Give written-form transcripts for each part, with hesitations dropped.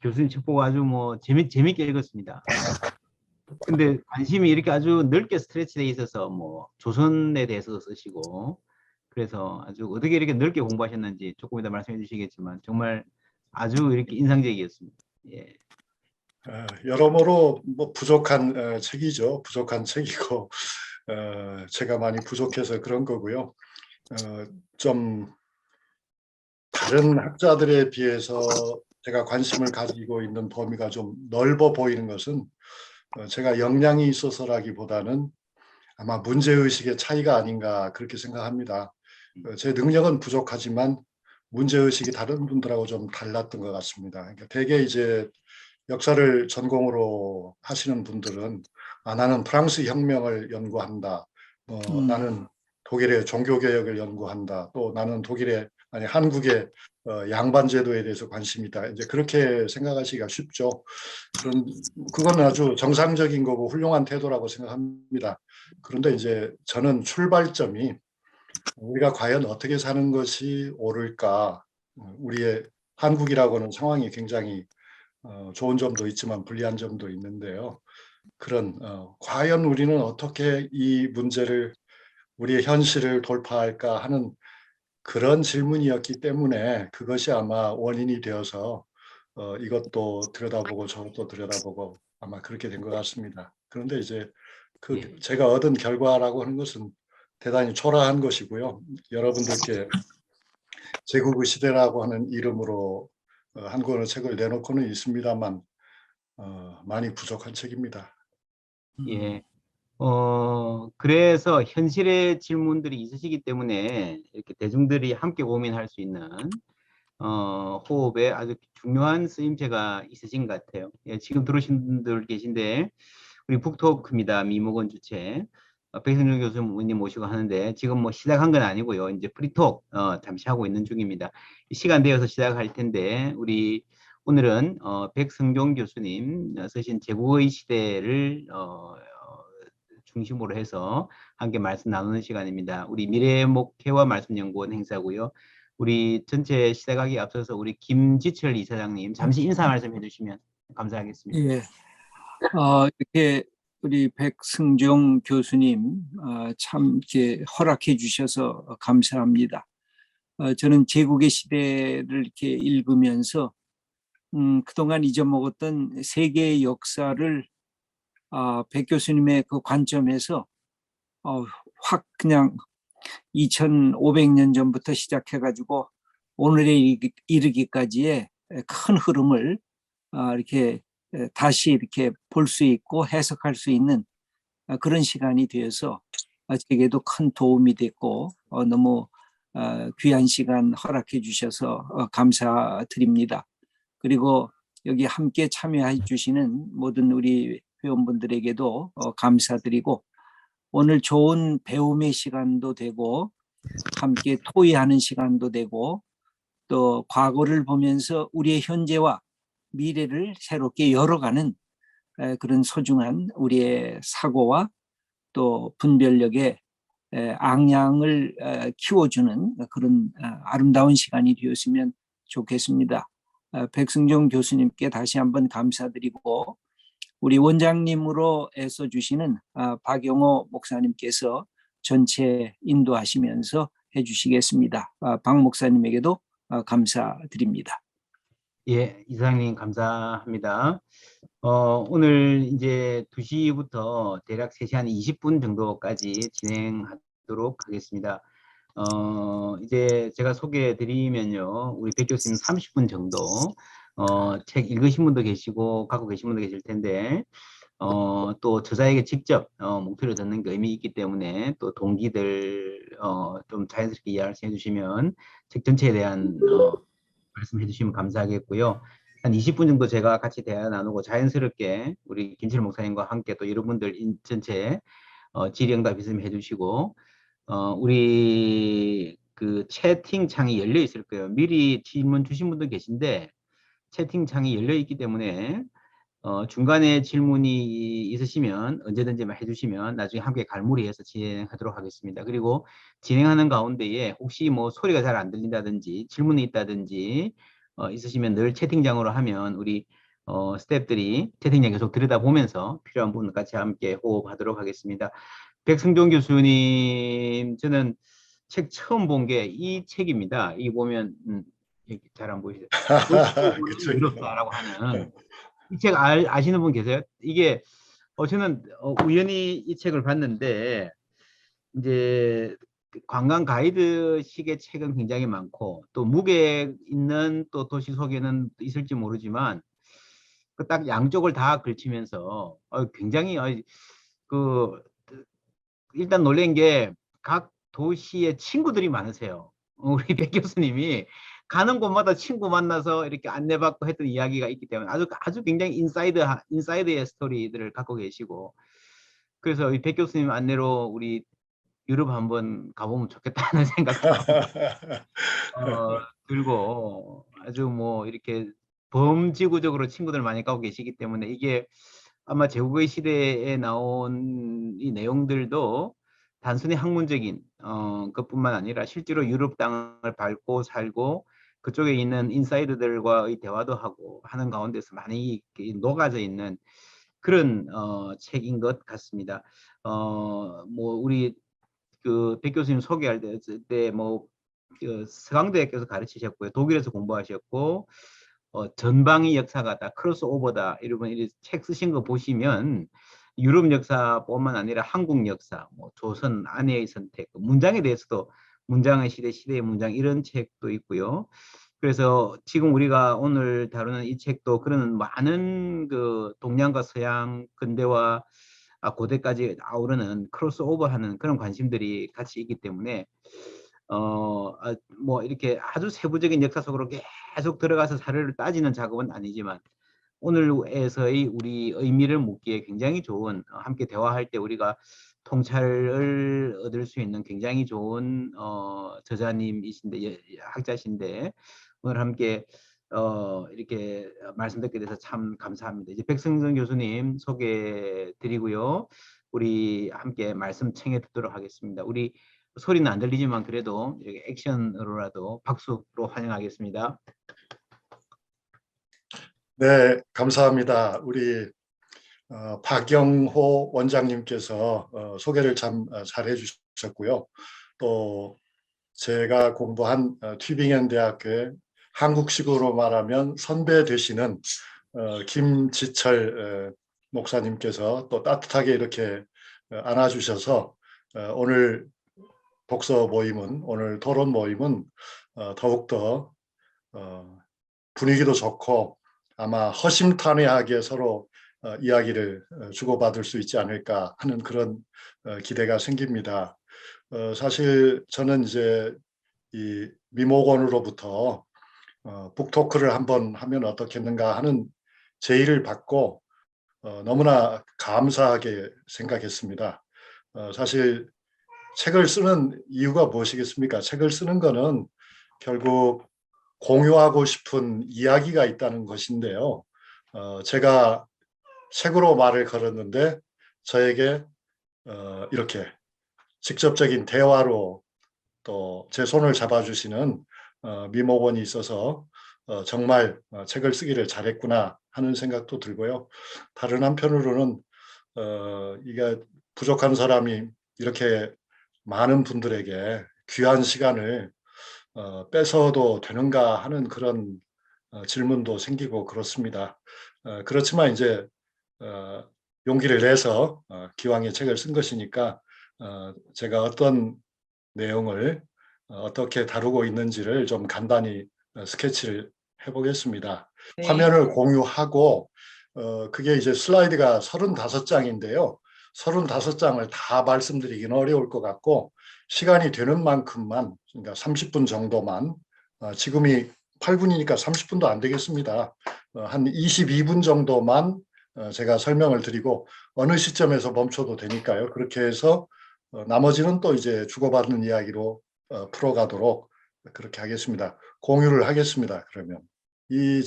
교수님 책 보고 아주 뭐 재밌게 읽었습니다. 근데 관심이 이렇게 아주 넓게 스트레치돼 있어서 뭐 조선에 대해서도 쓰시고 그래서 아주 어떻게 이렇게 넓게 공부하셨는지 조금 이따 말씀해 주시겠지만 정말 아주 이렇게 인상적이었습니다. 예. 여러모로 뭐 부족한 책이죠. 부족한 책이고 제가 많이 부족해서 그런 거고요. 좀 다른 학자들에 비해서 제가 관심을 가지고 있는 범위가 좀 넓어 보이는 것은 제가 역량이 있어서라기보다는 아마 문제의식의 차이가 아닌가 그렇게 생각합니다. 제 능력은 부족하지만 문제의식이 다른 분들하고 좀 달랐던 것 같습니다. 그러니까 대개 이제 역사를 전공으로 하시는 분들은 나는 프랑스 혁명을 연구한다. 나는 독일의 종교개혁을 연구한다. 또 나는 한국의 양반제도에 대해서 관심이 있다. 이제 그렇게 생각하시기가 쉽죠. 그건 아주 정상적인 거고 훌륭한 태도라고 생각합니다. 그런데 이제 저는 출발점이 우리가 과연 어떻게 사는 것이 옳을까? 우리의 한국이라고는 상황이 굉장히 좋은 점도 있지만 불리한 점도 있는데요. 과연 우리는 어떻게 이 문제를 우리의 현실을 돌파할까 하는 그런 질문이었기 때문에 그것이 아마 원인이 되어서 이것도 들여다보고 저것도 들여다보고 아마 그렇게 된 것 같습니다. 그런데 이제 제가 얻은 결과라고 하는 것은 대단히 초라한 것이고요. 여러분들께 제국의 시대라고 하는 이름으로 한 권의 책을 내놓고는 있습니다만 많이 부족한 책입니다. 예. 그래서 현실의 질문들이 있으시기 때문에 이렇게 대중들이 함께 고민할 수 있는 호흡에 아주 중요한 쓰임새가 있으신 것 같아요. 예, 지금 들으신 분들 계신데 우리 북토크입니다. 미목원 주최 백승준 교수님 모시고 하는데 지금 뭐 시작한 건 아니고요. 이제 프리톡 잠시 하고 있는 중입니다. 시간 되어서 시작할 텐데 우리 오늘은 백승종 교수님 쓰신 제국의 시대를 중심으로 해서 함께 말씀 나누는 시간입니다. 우리 미래목회와 말씀연구원 행사고요. 우리 전체 시작하기 앞서서 우리 김지철 이사장님 잠시 인사 말씀해 주시면 감사하겠습니다. 예. 이렇게 우리 백승종 교수님 참 이렇게 허락해 주셔서 감사합니다. 저는 제국의 시대를 이렇게 읽으면서 그동안 잊어먹었던 세계의 역사를 백 교수님의 그 관점에서 확 그냥 2500년 전부터 시작해가지고 오늘에 이르기까지의 큰 흐름을 이렇게 다시 이렇게 볼 수 있고 해석할 수 있는 그런 시간이 되어서 제게도 큰 도움이 됐고 너무 귀한 시간 허락해 주셔서 감사드립니다. 그리고 여기 함께 참여해 주시는 모든 우리 회원분들에게도 감사드리고 오늘 좋은 배움의 시간도 되고 함께 토의하는 시간도 되고 또 과거를 보면서 우리의 현재와 미래를 새롭게 열어가는 그런 소중한 우리의 사고와 또 분별력의 앙양을 키워주는 그런 아름다운 시간이 되었으면 좋겠습니다. 백승종 교수님께 다시 한번 감사드리고 우리 원장님으로 애써주시는 박영호 목사님께서 전체 인도하시면서 해주시겠습니다. 박 목사님에게도 감사드립니다. 예, 이사장님 감사합니다. 오늘 이제 2시부터 대략 3시 한 20분 정도까지 진행하도록 하겠습니다. 이제 제가 소개해 드리면요. 우리 백 교수님 30분 정도 책 읽으신 분도 계시고 갖고 계신 분도 계실 텐데 또 저자에게 직접 목소리를 듣는 게 의미 있기 때문에 또 동기들 좀 자연스럽게 이해해 주시면 책 전체에 대한 말씀해 주시면 감사하겠고요. 한 20분 정도 제가 같이 대화 나누고 자연스럽게 우리 김철 목사님과 함께 또 여러분들 전체 질의응답 있으면 해주시고 우리 그 채팅창이 열려 있을 거예요. 미리 질문 주신 분도 계신데 채팅창이 열려 있기 때문에 중간에 질문이 있으시면 언제든지 해주시면 나중에 함께 갈무리해서 진행하도록 하겠습니다. 그리고 진행하는 가운데에 혹시 뭐 소리가 잘 안 들린다든지 질문이 있다든지 있으시면 늘 채팅장으로 하면 우리 스태프들이 채팅장 계속 들여다보면서 필요한 부분 같이 함께 호흡하도록 하겠습니다. 백승종 교수님, 저는 책 처음 본 게 이 책입니다. 이 보면 잘 안 보이시죠? 그쪽이요. 유럽사라고 하는 이 책 아시는 분 계세요? 이게 저는 우연히 이 책을 봤는데 이제 관광 가이드식의 책은 굉장히 많고 또 무게 있는 또 도시 속에는 있을지 모르지만 그 딱 양쪽을 다 걸치면서 굉장히 그 일단 놀란 게 각 도시에 친구들이 많으세요. 우리 백 교수님이 가는 곳마다 친구 만나서 이렇게 안내받고 했던 이야기가 있기 때문에 아주 굉장히 인사이드의 스토리들을 갖고 계시고 그래서 이 백 교수님 안내로 우리 유럽 한번 가보면 좋겠다는 생각도 들고 아주 뭐 이렇게 범지구적으로 친구들 많이 가고 계시기 때문에 이게 아마 제국의 시대에 나온 이 내용들도 단순히 학문적인 것뿐만 아니라 실제로 유럽 땅을 밟고 살고 그쪽에 있는 인사이드들과의 대화도 하고 하는 가운데서 많이 녹아져 있는 그런 책인 것 같습니다. 뭐 우리 그 백 교수님 소개할 때뭐 서강대학교에서 가르치셨고요, 독일에서 공부하셨고 전방위 역사가 다 크로스오버다 이런 책 쓰신 거 보시면 유럽 역사뿐만 아니라 한국 역사, 뭐 조선 아내의 선택, 문장에 대해서도 문장의 시대의 문장 이런 책도 있고요. 그래서 지금 우리가 오늘 다루는 이 책도 그런 많은 그 동양과 서양 근대와 고대까지 아우르는 크로스오버하는 그런 관심들이 같이 있기 때문에 뭐 이렇게 아주 세부적인 역사 속으로 계속 들어가서 사례를 따지는 작업은 아니지만 오늘에서의 우리 의미를 묻기에 굉장히 좋은 함께 대화할 때 우리가 통찰을 얻을 수 있는 굉장히 좋은 저자님이신데 학자신데 오늘 함께 이렇게 말씀 듣게 돼서 참 감사합니다. 이제 백승정 교수님 소개 드리고요. 우리 함께 말씀 청해 듣도록 하겠습니다. 우리 소리는 안 들리지만 그래도 이렇게 액션으로라도 박수로 환영하겠습니다. 네, 감사합니다. 우리 박영호 원장님께서 소개를 참 잘해 주셨고요. 또 제가 공부한 튜빙엔 대학교의 한국식으로 말하면 선배 되시는 김지철 목사님께서 또 따뜻하게 이렇게 안아주셔서 오늘 독서 모임은, 오늘 토론 모임은 더욱더 분위기도 좋고 아마 허심탄회하게 서로 이야기를 주고받을 수 있지 않을까 하는 그런 기대가 생깁니다. 사실 저는 이제 이 미모건으로부터 북토크를 한번 하면 어떻겠는가 하는 제의를 받고 너무나 감사하게 생각했습니다. 사실 책을 쓰는 이유가 무엇이겠습니까? 책을 쓰는 거는 결국 공유하고 싶은 이야기가 있다는 것인데요. 제가 책으로 말을 걸었는데 저에게 이렇게 직접적인 대화로 또 제 손을 잡아주시는 미모건이 있어서 정말 책을 쓰기를 잘했구나 하는 생각도 들고요. 다른 한편으로는 이게 부족한 사람이 이렇게 많은 분들에게 귀한 시간을 뺏어도 되는가 하는 그런 질문도 생기고 그렇습니다. 그렇지만 이제 용기를 내서 기왕에 책을 쓴 것이니까 제가 어떤 내용을 어떻게 다루고 있는지를 좀 간단히 스케치를 해보겠습니다. 네. 화면을 공유하고 그게 이제 슬라이드가 35장인데요. 35장을 다 말씀드리기는 어려울 것 같고 시간이 되는 만큼만, 그러니까 30분 정도만, 지금이 8분이니까 30분도 안 되겠습니다. 한 22분 정도만 제가 설명을 드리고 어느 시점에서 멈춰도 되니까요. 그렇게 해서 나머지는 또 이제 주고받는 이야기로 풀어가도록 그렇게 하겠습니다. 공유를 하겠습니다. 그러면 이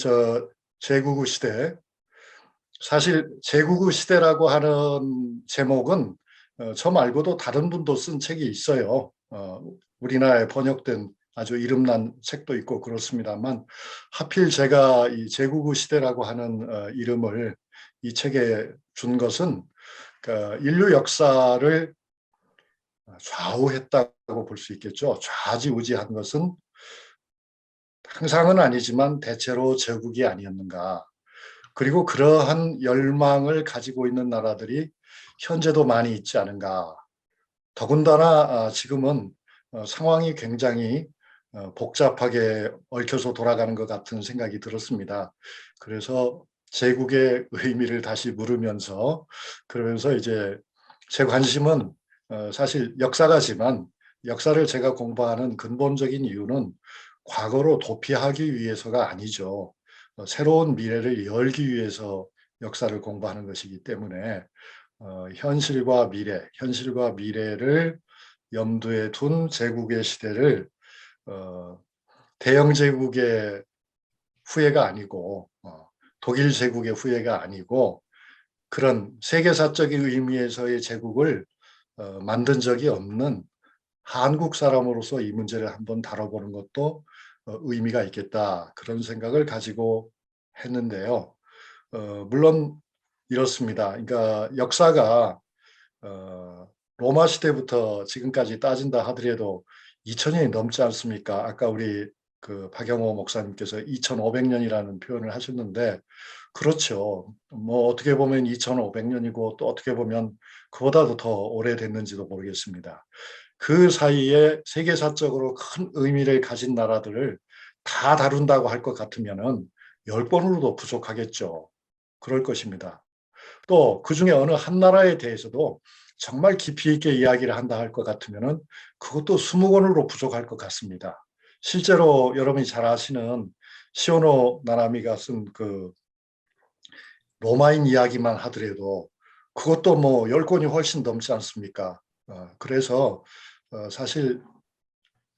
제국의 시대, 사실 제국의 시대라고 하는 제목은 저 말고도 다른 분도 쓴 책이 있어요. 우리나라에 번역된 아주 이름난 책도 있고 그렇습니다만 하필 제가 이 제국의 시대라고 하는 이름을 이 책에 준 것은 인류 역사를 좌우했다고 볼 수 있겠죠. 좌지우지한 것은 항상은 아니지만 대체로 제국이 아니었는가. 그리고 그러한 열망을 가지고 있는 나라들이 현재도 많이 있지 않은가. 더군다나 지금은 상황이 굉장히 복잡하게 얽혀서 돌아가는 것 같은 생각이 들었습니다. 그래서 제국의 의미를 다시 물으면서 그러면서 이제 제 관심은 사실 역사가지만 역사를 제가 공부하는 근본적인 이유는 과거로 도피하기 위해서가 아니죠. 새로운 미래를 열기 위해서 역사를 공부하는 것이기 때문에 현실과 미래를 염두에 둔 제국의 시대를 대영 제국의 후예가 아니고 독일 제국의 후예가 아니고 그런 세계사적인 의미에서의 제국을 만든 적이 없는 한국 사람으로서 이 문제를 한번 다뤄보는 것도 의미가 있겠다 그런 생각을 가지고 했는데요. 물론 이렇습니다. 그러니까 역사가 로마 시대부터 지금까지 따진다 하더라도 2000년이 넘지 않습니까? 아까 우리 그 박영호 목사님께서 2500년이라는 표현을 하셨는데 그렇죠. 뭐 어떻게 보면 2500년이고 또 어떻게 보면 그보다도 더 오래됐는지도 모르겠습니다. 그 사이에 세계사적으로 큰 의미를 가진 나라들을 다 다룬다고 할 것 같으면은 10번으로도 부족하겠죠. 그럴 것입니다. 또 그중에 어느 한 나라에 대해서도 정말 깊이 있게 이야기를 한다 할 것 같으면은 그것도 20권으로 부족할 것 같습니다. 실제로 여러분이 잘 아시는 시오노 나나미가 쓴 그 로마인 이야기만 하더라도 그것도 뭐 10권이 훨씬 넘지 않습니까? 그래서 사실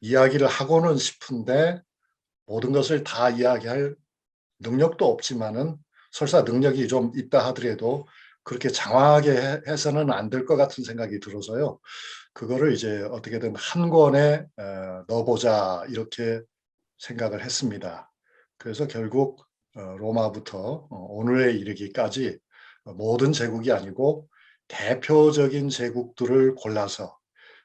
이야기를 하고는 싶은데 모든 것을 다 이야기할 능력도 없지만은 설사 능력이 좀 있다 하더라도 그렇게 장황하게 해서는 안 될 것 같은 생각이 들어서요. 그거를 이제 어떻게든 한 권에 넣어보자 이렇게 생각을 했습니다. 그래서 결국 로마부터 오늘에 이르기까지 모든 제국이 아니고 대표적인 제국들을 골라서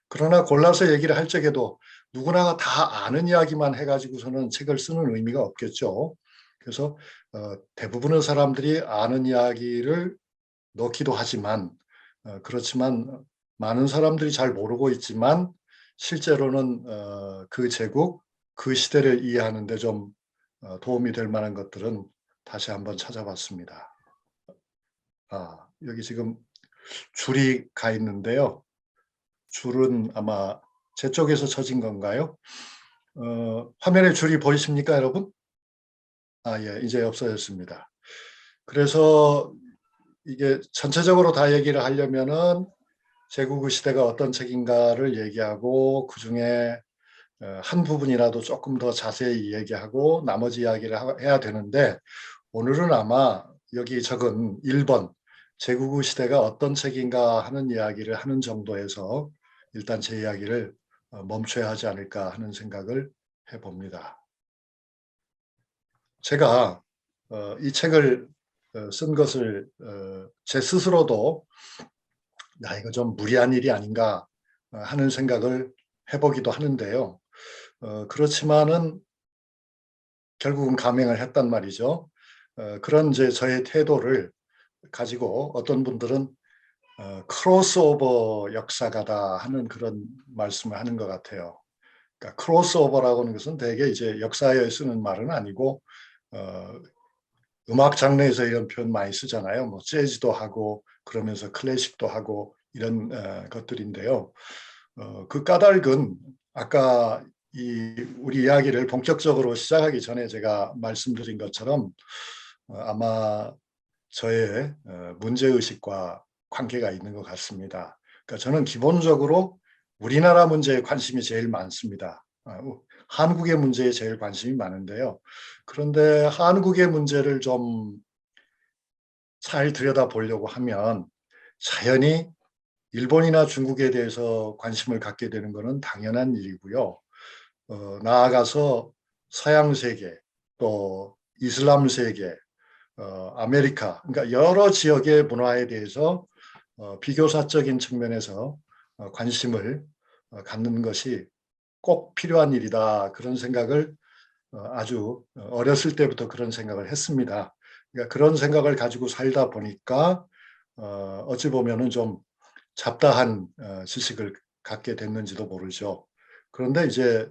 그러나 골라서 얘기를 할 적에도 누구나 다 아는 이야기만 해가지고서는 책을 쓰는 의미가 없겠죠. 그래서 대부분의 사람들이 아는 이야기를 넣기도 하지만 그렇지만 많은 사람들이 잘 모르고 있지만 실제로는 그 제국, 그 시대를 이해하는 데 좀 도움이 될 만한 것들은 다시 한번 찾아봤습니다. 여기 지금 줄이 가 있는데요. 줄은 아마 제 쪽에서 쳐진 건가요? 화면에 줄이 보이십니까, 여러분? 예, 이제 없어졌습니다. 그래서 이게 전체적으로 다 얘기를 하려면은 제국의 시대가 어떤 책인가를 얘기하고 그중에 한 부분이라도 조금 더 자세히 얘기하고 나머지 이야기를 해야 되는데 오늘은 아마 여기 적은 1번 제국의 시대가 어떤 책인가 하는 이야기를 하는 정도에서 일단 제 이야기를 멈춰야 하지 않을까 하는 생각을 해봅니다. 제가 이 책을 쓴 것을 제 스스로도 이거 좀 무리한 일이 아닌가 하는 생각을 해보기도 하는데요. 그렇지만은 결국은 감행을 했단 말이죠. 그런 이제 저의 태도를 가지고 어떤 분들은 크로스오버 역사가다 하는 그런 말씀을 하는 것 같아요. 그러니까 크로스오버라고 하는 것은 대개 이제 역사에 쓰는 말은 아니고 음악 장르에서 이런 표현 많이 쓰잖아요. 뭐 재즈도 하고 그러면서 클래식도 하고 이런 것들인데요. 그 까닭은 아까 우리 이야기를 본격적으로 시작하기 전에 제가 말씀드린 것처럼 아마 저의 문제의식과 관계가 있는 것 같습니다. 그러니까 저는 기본적으로 우리나라 문제에 관심이 제일 많습니다. 한국의 문제에 제일 관심이 많은데요. 그런데 한국의 문제를 좀 잘 들여다보려고 하면 자연히 일본이나 중국에 대해서 관심을 갖게 되는 것은 당연한 일이고요. 나아가서 서양 세계, 또 이슬람 세계, 아메리카, 그러니까 여러 지역의 문화에 대해서 비교사적인 측면에서 관심을 갖는 것이 꼭 필요한 일이다. 그런 생각을 아주 어렸을 때부터 그런 생각을 했습니다. 그러니까 그런 생각을 가지고 살다 보니까 어찌 보면은 좀 잡다한 지식을 갖게 됐는지도 모르죠. 그런데 이제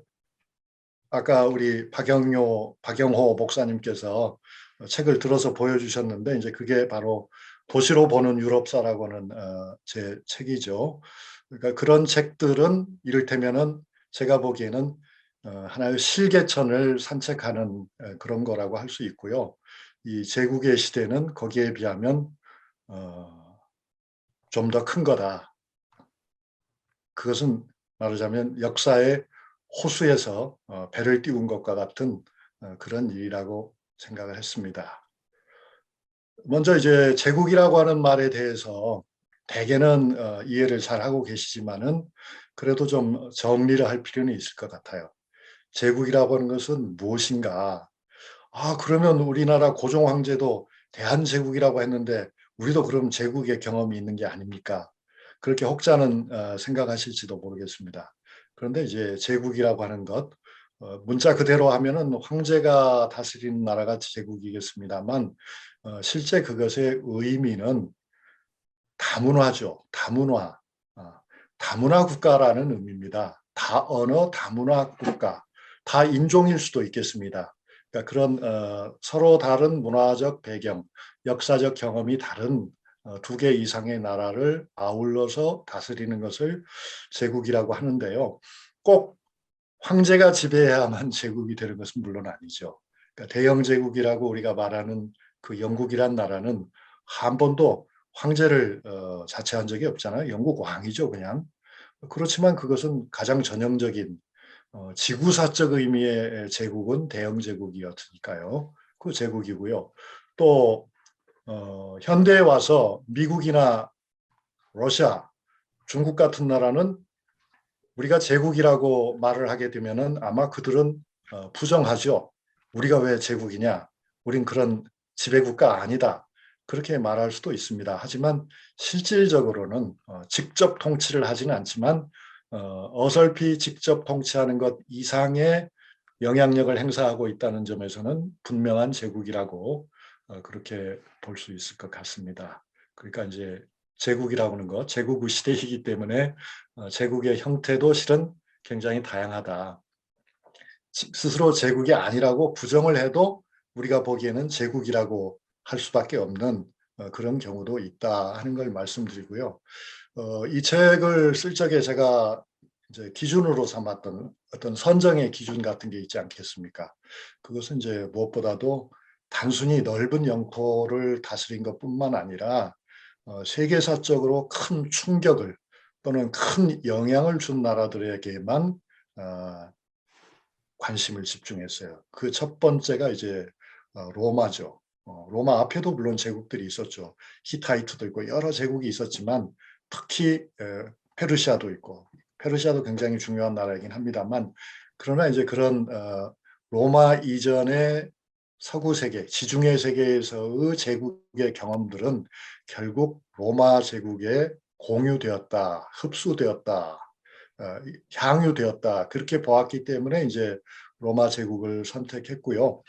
아까 우리 박영호 목사님께서 책을 들어서 보여주셨는데 이제 그게 바로 도시로 보는 유럽사라고 하는 제 책이죠. 그러니까 그런 책들은 이를테면은 제가 보기에는 하나의 실개천을 산책하는 그런 거라고 할 수 있고요. 이 제국의 시대는 거기에 비하면 좀 더 큰 거다. 그것은 말하자면 역사의 호수에서 배를 띄운 것과 같은 그런 일이라고 생각을 했습니다. 먼저 이제 제국이라고 하는 말에 대해서 대개는 이해를 잘 하고 계시지만은 그래도 좀 정리를 할 필요는 있을 것 같아요. 제국이라고 하는 것은 무엇인가? 그러면 우리나라 고종 황제도 대한제국이라고 했는데 우리도 그럼 제국의 경험이 있는 게 아닙니까? 그렇게 혹자는 생각하실지도 모르겠습니다. 그런데 이제 제국이라고 하는 것, 문자 그대로 하면은 황제가 다스리는 나라가 제국이겠습니다만 실제 그것의 의미는 다문화죠. 다문화. 다문화 국가라는 의미입니다. 다언어, 다문화 국가. 다인종일 수도 있겠습니다. 그러니까 그런 서로 다른 문화적 배경, 역사적 경험이 다른 두 개 이상의 나라를 아울러서 다스리는 것을 제국이라고 하는데요. 꼭 황제가 지배해야만 제국이 되는 것은 물론 아니죠. 그러니까 대영 제국이라고 우리가 말하는 그 영국이란 나라는 한 번도 황제를 자처한 적이 없잖아요. 영국 왕이죠, 그냥. 그렇지만 그것은 가장 전형적인 지구사적 의미의 제국은 대영 제국이었으니까요. 그 제국이고요. 또 현대에 와서 미국이나 러시아, 중국 같은 나라는 우리가 제국이라고 말을 하게 되면은 아마 그들은 부정하죠. 우리가 왜 제국이냐? 우린 그런 지배국가 아니다. 그렇게 말할 수도 있습니다. 하지만 실질적으로는 직접 통치를 하지는 않지만 어설피 직접 통치하는 것 이상의 영향력을 행사하고 있다는 점에서는 분명한 제국이라고 그렇게 볼 수 있을 것 같습니다. 그러니까 이제 제국이라고 하는 것, 제국의 시대이기 때문에 제국의 형태도 실은 굉장히 다양하다. 스스로 제국이 아니라고 부정을 해도 우리가 보기에는 제국이라고 할 수밖에 없는 그런 경우도 있다 하는 걸 말씀드리고요. 이 책을 쓸 적에 제가 이제 기준으로 삼았던 어떤 선정의 기준 같은 게 있지 않겠습니까? 그것은 이제 무엇보다도 단순히 넓은 영토를 다스린 것뿐만 아니라 세계사적으로 큰 충격을 또는 큰 영향을 준 나라들에게만 관심을 집중했어요. 그 첫 번째가 이제 로마죠. 로마 앞에도 물론 제국들이 있었죠. 히타이트도 있고 여러 제국이 있었지만 특히 페르시아도 있고 페르시아도 굉장히 중요한 나라이긴 합니다만 그러나 이제 그런 로마 이전의 서구 세계, 지중해 세계에서의 제국의 경험들은 결국 로마 제국에 공유되었다, 흡수되었다, 향유되었다 그렇게 보았기 때문에 이제 로마 제국을 선택했고요.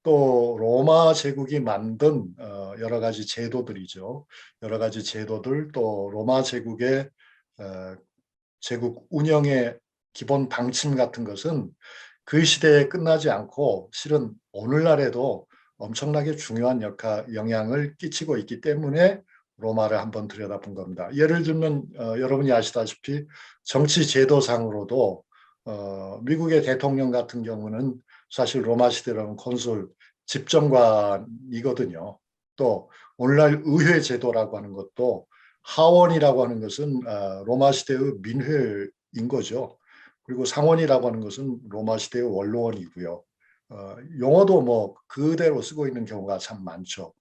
또 로마 제국이 만든 여러 가지 제도들이죠. 여러 가지 제도들 또 로마 제국의 제국 운영의 기본 방침 같은 것은 그 시대에 끝나지 않고 실은 오늘날에도 엄청나게 중요한 영향을 끼치고 있기 때문에 로마를 한번 들여다본 겁니다. 예를 들면 여러분이 아시다시피 정치 제도상으로도 미국의 대통령 같은 경우는 사실 로마 시대로는 콘술 집정관이거든요. 또 오늘날 의회 제도라고 하는 것도 하원이라고 하는 것은 로마 시대의 민회인 거죠. 그리고 상원이라고 하는 것은 로마 시대의 원로원이고요. 용어도 뭐 그대로 쓰고 있는 경우가 참 많죠.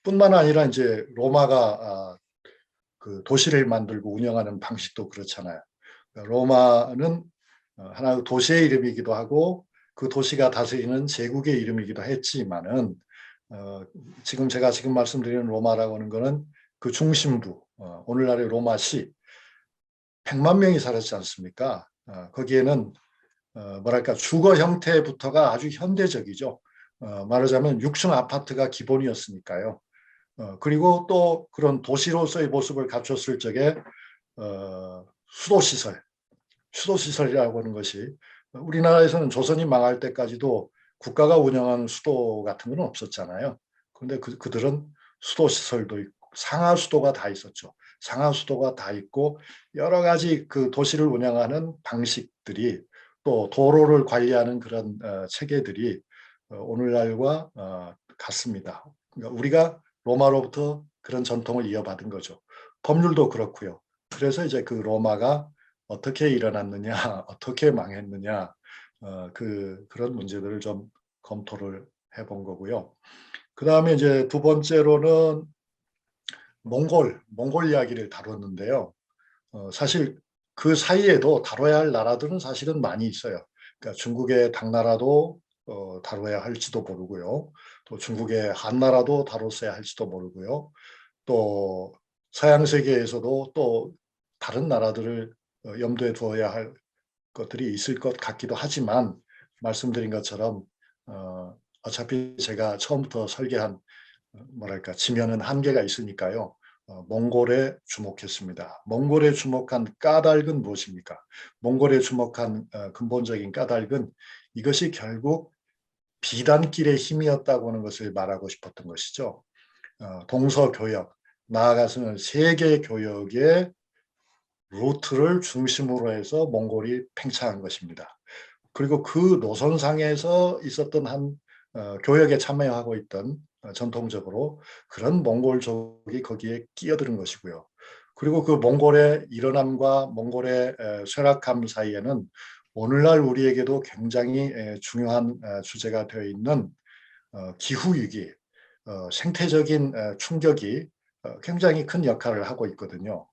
뿐만 아니라 이제 로마가 그 도시를 만들고 운영하는 방식도 그렇잖아요. 로마는 하나의 도시의 이름이기도 하고 그 도시가 다스리는 제국의 이름이기도 했지만은 지금 제가 말씀드리는 로마라고 하는 거는 그 중심부, 오늘날의 로마시 100만 명이 살았지 않습니까? 거기에는 뭐랄까 주거 형태부터가 아주 현대적이죠. 말하자면 6층 아파트가 기본이었으니까요. 그리고 또 그런 도시로서의 모습을 갖췄을 적에 수도시설이라고 하는 것이 우리나라에서는 조선이 망할 때까지도 국가가 운영하는 수도 같은 건 없었잖아요. 그런데 그들은 수도시설도 있고 상하수도가 다 있었죠. 상하수도가 다 있고 여러 가지 그 도시를 운영하는 방식들이 또 도로를 관리하는 그런 체계들이 오늘날과 같습니다. 그러니까 우리가 로마로부터 그런 전통을 이어받은 거죠. 법률도 그렇고요. 그래서 이제 그 로마가 어떻게 일어났느냐, 어떻게 망했느냐, 그런 문제들을 좀 검토를 해본 거고요. 그 다음에 이제 두 번째로는 몽골 이야기를 다뤘는데요. 사실 그 사이에도 다뤄야 할 나라들은 사실은 많이 있어요. 그러니까 중국의 당나라도 다뤄야 할지도 모르고요. 또 중국의 한나라도 다뤘어야 할지도 모르고요. 또 서양 세계에서도 또 다른 나라들을 염두에 두어야 할 것들이 있을 것 같기도 하지만 말씀드린 것처럼 어차피 제가 처음부터 설계한 뭐랄까 지면은 한계가 있으니까요. 몽골에 주목했습니다. 몽골에 주목한 까닭은 무엇입니까? 몽골에 주목한 근본적인 까닭은 이것이 결국 비단길의 힘이었다고 하는 것을 말하고 싶었던 것이죠. 동서교역, 나아가서는 세계교역의 루트를 중심으로 해서 몽골이 팽창한 것입니다. 그리고 그 노선상에서 있었던 한 교역에 참여하고 있던 전통적으로 그런 몽골족이 거기에 끼어드는 것이고요. 그리고 그 몽골의 일어남과 몽골의 쇠락함 사이에는 오늘날 우리에게도 굉장히 중요한 주제가 되어 있는 기후위기, 생태적인 충격이 굉장히 큰 역할을 하고 있거든요.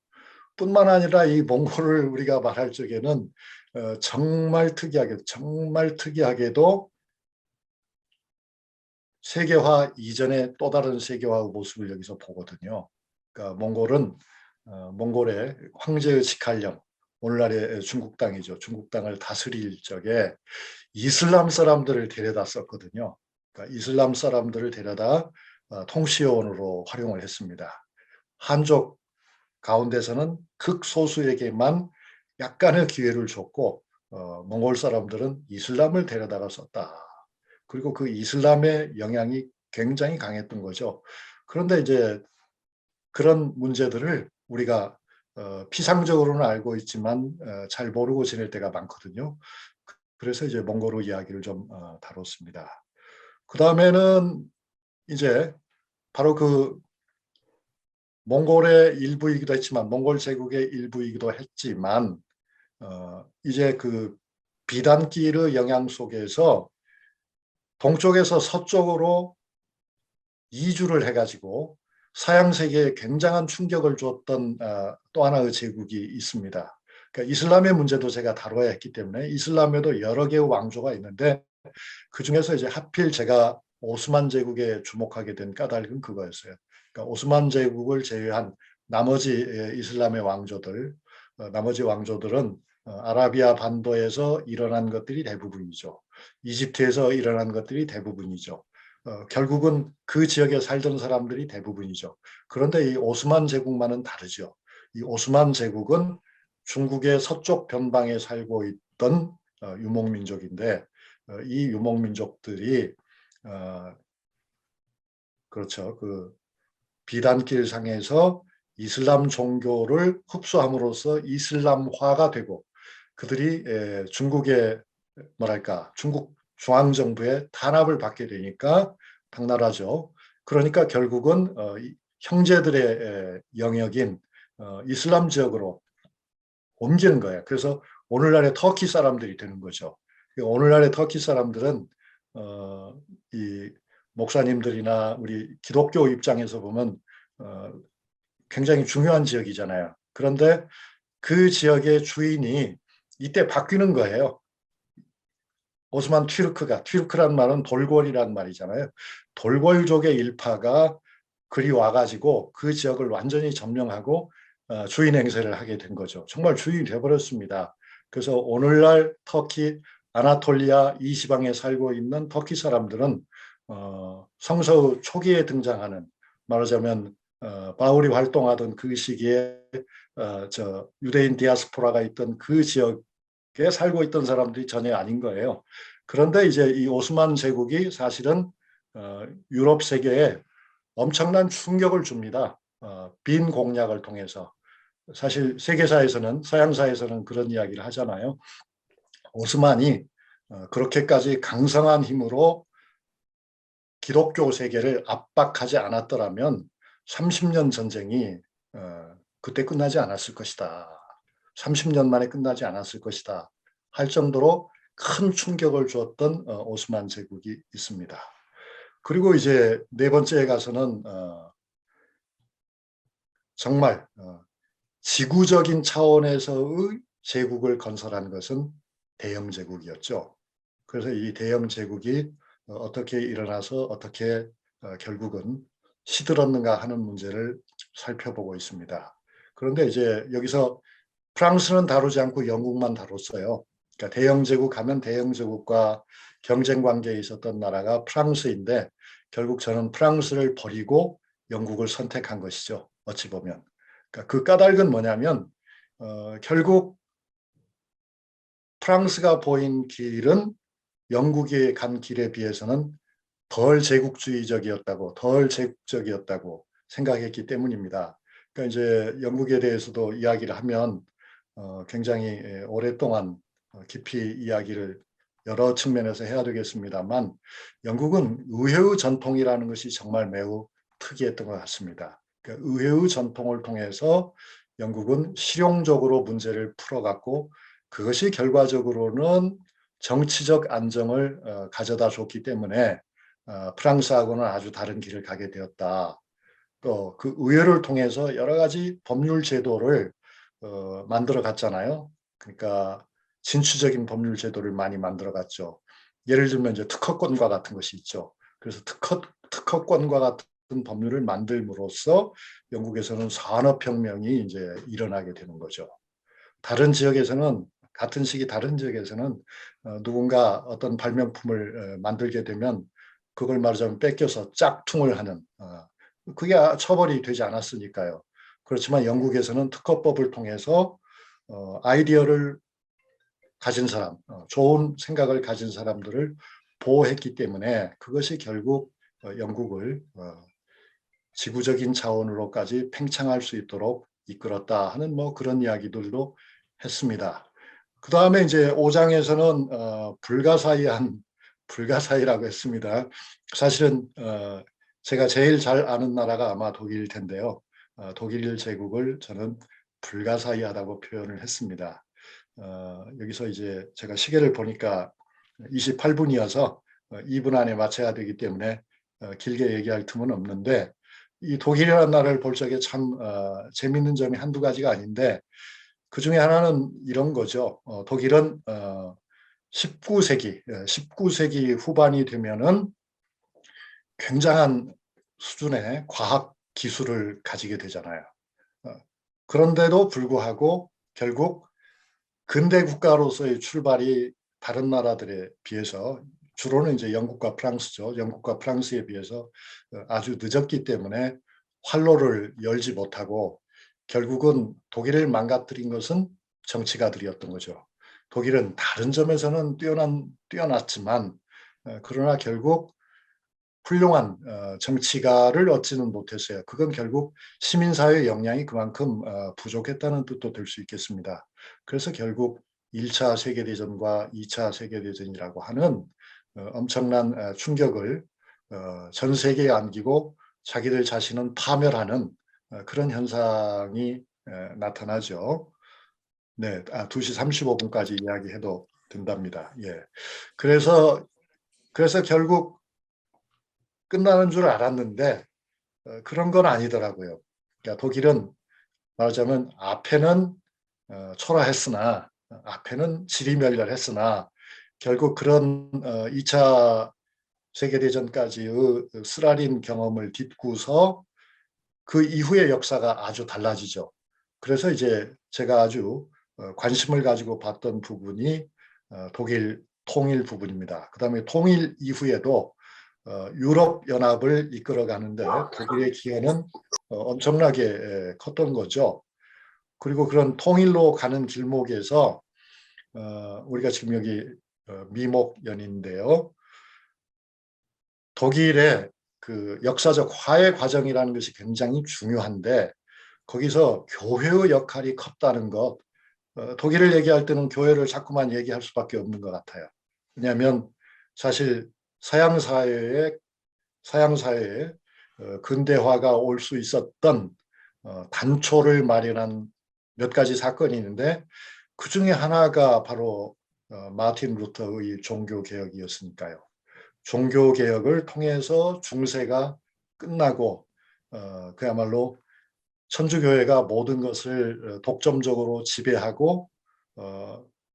뿐만 아니라 이 몽골을 우리가 말할 적에는 정말 특이하게도 세계화 이전의 또 다른 세계화의 모습을 여기서 보거든요. 그러니까 몽골의 황제의 직할령, 오늘날의 중국 땅이죠. 중국 땅을 다스릴 적에 이슬람 사람들을 데려다 썼거든요. 그러니까 이슬람 사람들을 데려다 통치요원으로 활용을 했습니다. 한족 가운데서는 극소수에게만 약간의 기회를 줬고 몽골 사람들은 이슬람을 데려다가 썼다. 그리고 그 이슬람의 영향이 굉장히 강했던 거죠. 그런데 이제 그런 문제들을 우리가 피상적으로는 알고 있지만 잘 모르고 지낼 때가 많거든요. 그래서 이제 몽골어 이야기를 좀 다뤘습니다. 그 다음에는 이제 바로 그 몽골의 일부이기도 했지만 몽골 제국의 일부이기도 했지만 이제 그 비단길의 영향 속에서 동쪽에서 서쪽으로 이주를 해가지고 서양 세계에 굉장한 충격을 줬던 또 하나의 제국이 있습니다. 그러니까 이슬람의 문제도 제가 다뤄야 했기 때문에 이슬람에도 여러 개의 왕조가 있는데 그 중에서 이제 하필 제가 오스만 제국에 주목하게 된 까닭은 그거였어요. 그러니까 오스만 제국을 제외한 나머지 이슬람의 왕조들, 나머지 왕조들은 아라비아 반도에서 일어난 것들이 대부분이죠. 이집트에서 일어난 것들이 대부분이죠. 결국은 그 지역에 살던 사람들이 대부분이죠. 그런데 이 오스만 제국만은 다르죠. 이 오스만 제국은 중국의 서쪽 변방에 살고 있던 유목민족인데 이 유목민족들이 그렇죠. 그 비단길 상에서 이슬람 종교를 흡수함으로써 이슬람화가 되고 그들이 중국의 뭐랄까 중국 중앙정부의 탄압을 받게 되니까 당나라죠. 그러니까 결국은 형제들의 영역인 이슬람 지역으로 옮기는 거예요. 그래서 오늘날의 터키 사람들이 되는 거죠. 오늘날의 터키 사람들은 이 목사님들이나 우리 기독교 입장에서 보면 굉장히 중요한 지역이잖아요. 그런데 그 지역의 주인이 이때 바뀌는 거예요. 오스만 튀르크란 말은 돌궐이란 말이잖아요. 돌궐족의 일파가 그리 와가지고 그 지역을 완전히 점령하고 주인 행세를 하게 된 거죠. 정말 주인이 되어버렸습니다. 그래서 오늘날 터키 아나톨리아 이 지방에 살고 있는 터키 사람들은 성서 초기에 등장하는, 말하자면 바울이 활동하던 그 시기에 유대인 디아스포라가 있던 그 지역에 살고 있던 사람들이 전혀 아닌 거예요. 그런데 이제 이 오스만 제국이 사실은 유럽 세계에 엄청난 충격을 줍니다. 빈 공략을 통해서. 사실 세계사에서는, 서양사에서는 그런 이야기를 하잖아요. 오스만이 그렇게까지 강성한 힘으로 기독교 세계를 압박하지 않았더라면 30년 전쟁이 그때 끝나지 않았을 것이다. 30년 만에 끝나지 않았을 것이다. 할 정도로 큰 충격을 주었던 오스만 제국이 있습니다. 그리고 이제 네 번째에 가서는 정말 지구적인 차원에서의 제국을 건설한 것은 대영 제국이었죠. 그래서 이 대영 제국이 어떻게 일어나서 어떻게 결국은 시들었는가 하는 문제를 살펴보고 있습니다. 그런데 이제 여기서 프랑스는 다루지 않고 영국만 다뤘어요. 그러니까 대영 제국 하면 대영 제국과 경쟁 관계에 있었던 나라가 프랑스인데 결국 저는 프랑스를 버리고 영국을 선택한 것이죠. 어찌 보면. 그러니까 그 까닭은 뭐냐면 결국 프랑스가 보인 길은 영국이 간 길에 비해서는 덜 제국주의적이었다고, 덜 제국적이었다고 생각했기 때문입니다. 그러니까 이제 영국에 대해서도 이야기를 하면 굉장히 오랫동안 깊이 이야기를 여러 측면에서 해야 되겠습니다만 영국은 의회의 전통이라는 것이 정말 매우 특이했던 것 같습니다. 그러니까 의회의 전통을 통해서 영국은 실용적으로 문제를 풀어갔고 그것이 결과적으로는 정치적 안정을 가져다 줬기 때문에 프랑스하고는 아주 다른 길을 가게 되었다. 또 그 의회를 통해서 여러 가지 법률 제도를 만들어 갔잖아요. 그러니까 진취적인 법률 제도를 많이 만들어 갔죠. 예를 들면 이제 특허권과 같은 것이 있죠. 그래서 특허권과 같은 법률을 만들므로써 영국에서는 산업혁명이 이제 일어나게 되는 거죠. 다른 지역에서는 같은 시기 다른 지역에서는 누군가 어떤 발명품을 만들게 되면 그걸 말하자면 뺏겨서 짝퉁을 하는 그게 처벌이 되지 않았으니까요. 그렇지만 영국에서는 특허법을 통해서 아이디어를 가진 사람, 좋은 생각을 가진 사람들을 보호했기 때문에 그것이 결국 영국을 지구적인 차원으로까지 팽창할 수 있도록 이끌었다 하는 뭐 그런 이야기들도 했습니다. 그 다음에 이제 5장에서는 불가사의라고 했습니다. 사실은 제가 제일 잘 아는 나라가 아마 독일일 텐데요. 독일 제국을 저는 불가사의하다고 표현을 했습니다. 여기서 이제 제가 시계를 보니까 28분이어서 2분 안에 마쳐야 되기 때문에 길게 얘기할 틈은 없는데 이 독일이라는 나라를 볼 적에 참 재밌는 점이 한두 가지가 아닌데 그 중에 하나는 이런 거죠. 독일은 19세기 후반이 되면은 굉장한 수준의 과학 기술을 가지게 되잖아요. 그런데도 불구하고 결국 근대 국가로서의 출발이 다른 나라들에 비해서 주로는 이제 영국과 프랑스죠. 영국과 프랑스에 비해서 아주 늦었기 때문에 활로를 열지 못하고 결국은 독일을 망가뜨린 것은 정치가들이었던 거죠. 독일은 다른 점에서는 뛰어났지만 그러나 결국 훌륭한 정치가를 얻지는 못했어요. 그건 결국 시민사회의 역량이 그만큼 부족했다는 뜻도 될 수 있겠습니다. 그래서 결국 1차 세계대전과 2차 세계대전이라고 하는 엄청난 충격을 전 세계에 안기고 자기들 자신은 파멸하는 그런 현상이 나타나죠. 네, 2시 35분까지 이야기해도 된답니다. 예. 그래서 결국 끝나는 줄 알았는데 그런 건 아니더라고요. 그러니까 독일은 말하자면 앞에는 초라했으나 앞에는 지리멸렬했으나 결국 그런 2차 세계대전까지의 쓰라린 경험을 딛고서 그 이후의 역사가 아주 달라지죠. 그래서 이제 제가 아주 관심을 가지고 봤던 부분이 독일 통일 부분입니다. 그다음에 통일 이후에도 유럽 연합을 이끌어가는데 독일의 기여는 엄청나게 컸던 거죠. 그리고 그런 통일로 가는 길목에서 우리가 지금 여기 미목연인데요. 독일의 그 역사적 화해 과정이라는 것이 굉장히 중요한데 거기서 교회의 역할이 컸다는 것, 독일을 얘기할 때는 교회를 자꾸만 얘기할 수밖에 없는 것 같아요. 왜냐하면 사실 서양 사회에 근대화가 올 수 있었던 단초를 마련한 몇 가지 사건이 있는데 그 중에 하나가 바로 마틴 루터의 종교개혁이었으니까요. 종교개혁을 통해서 중세가 끝나고 그야말로 천주교회가 모든 것을 독점적으로 지배하고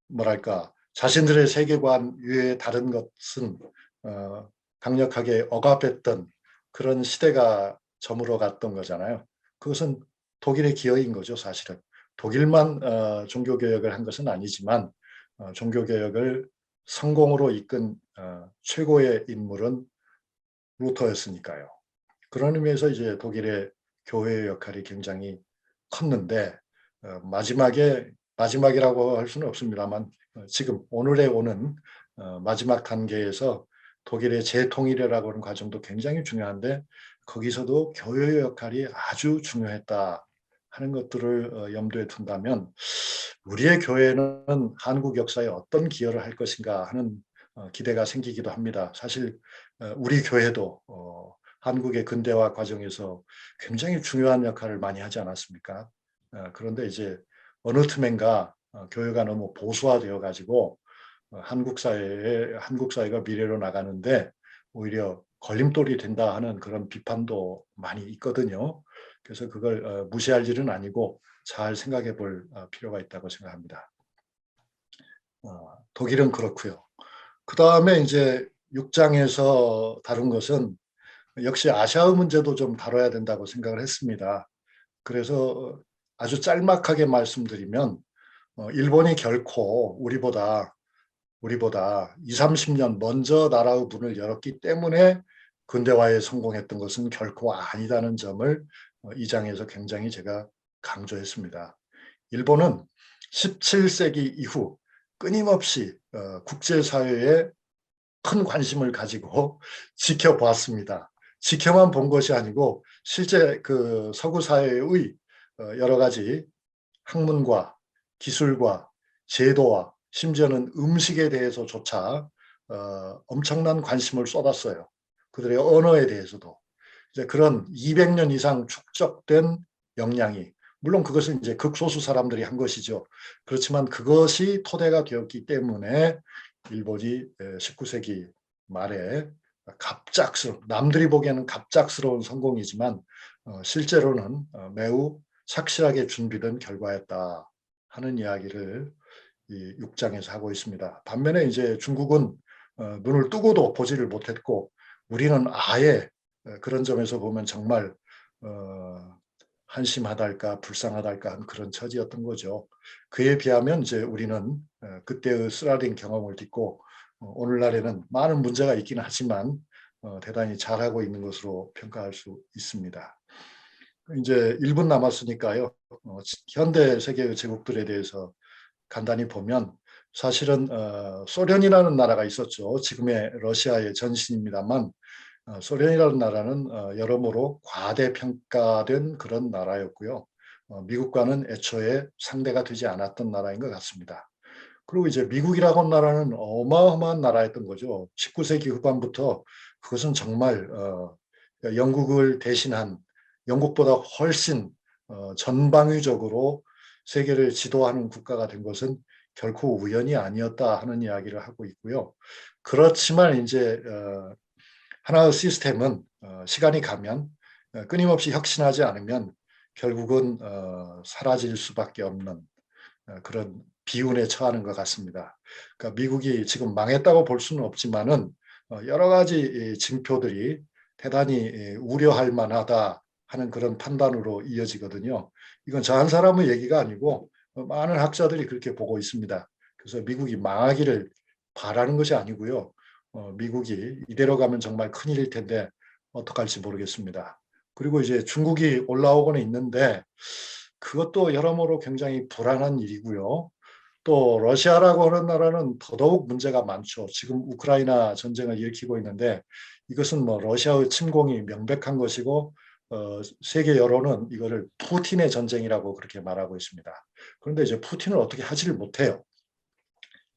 뭐랄까 자신들의 세계관 위에 다른 것은 강력하게 억압했던 그런 시대가 저물어 갔던 거잖아요. 그것은 독일의 기여인 거죠, 사실은. 독일만 종교개혁을 한 것은 아니지만 종교개혁을 성공으로 이끈 최고의 인물은 루터였으니까요. 그런 의미에서 이제 독일의 교회의 역할이 굉장히 컸는데 마지막이라고 할 수는 없습니다만 지금 오늘에 오는 마지막 단계에서 독일의 재통일이라고 하는 과정도 굉장히 중요한데 거기서도 교회의 역할이 아주 중요했다 하는 것들을 염두에 둔다면 우리의 교회는 한국 역사에 어떤 기여를 할 것인가 하는 기대가 생기기도 합니다. 사실 우리 교회도 한국의 근대화 과정에서 굉장히 중요한 역할을 많이 하지 않았습니까? 그런데 이제 어느 틈엔가 교회가 너무 보수화되어 가지고 한국 사회가 미래로 나가는데 오히려 걸림돌이 된다 하는 그런 비판도 많이 있거든요. 그래서 그걸 무시할 일은 아니고 잘 생각해 볼 필요가 있다고 생각합니다. 독일은 그렇고요. 그 다음에 이제 6장에서 다룬 것은 역시 아시아의 문제도 좀 다뤄야 된다고 생각을 했습니다. 그래서 아주 짤막하게 말씀드리면 일본이 결코 우리보다 20, 30년 먼저 나라의 문을 열었기 때문에 근대화에 성공했던 것은 결코 아니다는 점을 이 장에서 굉장히 제가 강조했습니다. 일본은 17세기 이후 끊임없이 국제사회에 큰 관심을 가지고 지켜보았습니다. 지켜만 본 것이 아니고 실제 그 서구 사회의 여러 가지 학문과 기술과 제도와 심지어는 음식에 대해서조차 엄청난 관심을 쏟았어요. 그들의 언어에 대해서도. 이제 그런 200년 이상 축적된 역량이 물론 그것은 이제 극소수 사람들이 한 것이죠. 그렇지만 그것이 토대가 되었기 때문에 일본이 19세기 말에 남들이 보기에는 갑작스러운 성공이지만 실제로는 매우 착실하게 준비된 결과였다 하는 이야기를 이 6장에서 하고 있습니다. 반면에 이제 중국은 눈을 뜨고도 보지를 못했고 우리는 아예 그런 점에서 보면 정말 한심하달까 불쌍하달까 한 그런 처지였던 거죠. 그에 비하면 이제 우리는 그때의 쓰라린 경험을 딛고 오늘날에는 많은 문제가 있긴 하지만 대단히 잘하고 있는 것으로 평가할 수 있습니다. 이제 1분 남았으니까요. 현대 세계의 제국들에 대해서 간단히 보면 사실은 소련이라는 나라가 있었죠. 지금의 러시아의 전신입니다만 소련이라는 나라는 여러모로 과대평가된 그런 나라였고요. 미국과는 애초에 상대가 되지 않았던 나라인 것 같습니다. 그리고 이제 미국이라고 하는 나라는 어마어마한 나라였던 거죠. 19세기 후반부터 그것은 정말 영국을 대신한 영국보다 훨씬 전방위적으로 세계를 지도하는 국가가 된 것은 결코 우연이 아니었다 하는 이야기를 하고 있고요. 그렇지만 이제 하나의 시스템은 시간이 가면 끊임없이 혁신하지 않으면 결국은 사라질 수밖에 없는 그런 비운에 처하는 것 같습니다. 그러니까 미국이 지금 망했다고 볼 수는 없지만은 여러 가지 징표들이 대단히 우려할 만하다 하는 그런 판단으로 이어지거든요. 이건 저 한 사람의 얘기가 아니고 많은 학자들이 그렇게 보고 있습니다. 그래서 미국이 망하기를 바라는 것이 아니고요. 미국이 이대로 가면 정말 큰일일 텐데 어떡할지 모르겠습니다. 그리고 이제 중국이 올라오고는 있는데 그것도 여러모로 굉장히 불안한 일이고요. 또 러시아라고 하는 나라는 더더욱 문제가 많죠. 지금 우크라이나 전쟁을 일으키고 있는데 이것은 뭐 러시아의 침공이 명백한 것이고 세계 여론은 이거를 푸틴의 전쟁이라고 그렇게 말하고 있습니다. 그런데 이제 푸틴은 어떻게 하지를 못해요.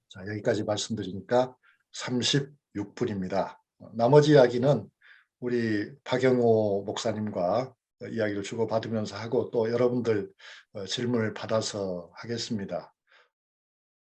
자, 여기까지 말씀드리니까 36분입니다. 나머지 이야기는 우리 박영호 목사님과 이야기를 주고받으면서 하고 또 여러분들 질문을 받아서 하겠습니다.